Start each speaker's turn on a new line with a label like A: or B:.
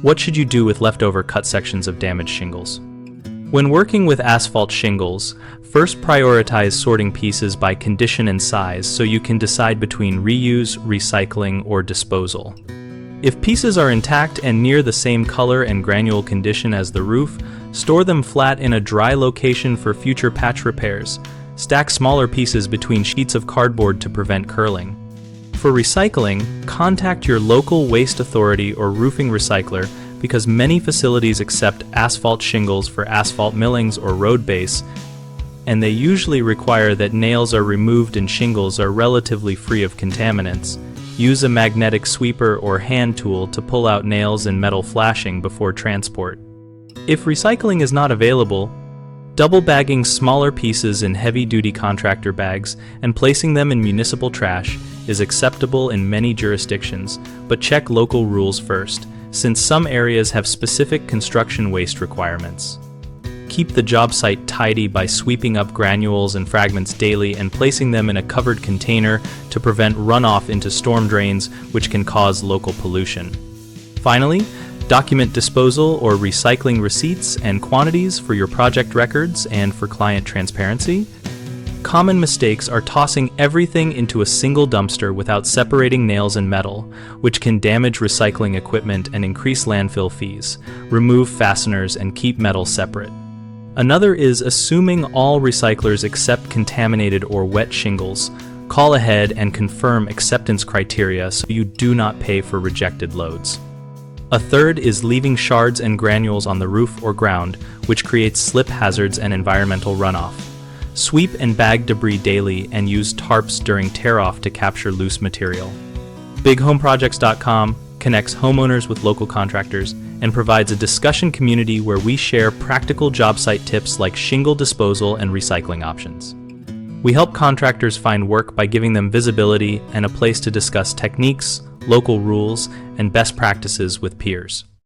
A: What should you do with leftover cut sections of damaged shingles? When working with asphalt shingles, first prioritize sorting pieces by condition and size so you can decide between reuse, recycling, or disposal. If pieces are intact and near the same color and granule condition as the roof, store them flat in a dry location for future patch repairs. Stack smaller pieces between sheets of cardboard to prevent curling. For recycling, contact your local waste authority or roofing recycler because many facilities accept asphalt shingles for asphalt millings or road base, and they usually require that nails are removed and shingles are relatively free of contaminants. Use a magnetic sweeper or hand tool to pull out nails and metal flashing before transport. If recycling is not available, double bagging smaller pieces in heavy-duty contractor bags and placing them in municipal trash is acceptable in many jurisdictions, but check local rules first, since some areas have specific construction waste requirements. Keep the job site tidy by sweeping up granules and fragments daily and placing them in a covered container to prevent runoff into storm drains, which can cause local pollution. Finally, document disposal or recycling receipts and quantities for your project records and for client transparency. Common mistakes are tossing everything into a single dumpster without separating nails and metal, which can damage recycling equipment and increase landfill fees. Remove fasteners and keep metal separate. Another is assuming all recyclers accept contaminated or wet shingles. Call ahead and confirm acceptance criteria so you do not pay for rejected loads. A third is leaving shards and granules on the roof or ground, which creates slip hazards and environmental runoff. Sweep and bag debris daily and use tarps during tear-off to capture loose material. BigHomeProjects.com connects homeowners with local contractors and provides a discussion community where we share practical job site tips like shingle disposal and recycling options. We help contractors find work by giving them visibility and a place to discuss techniques, local rules, and best practices with peers.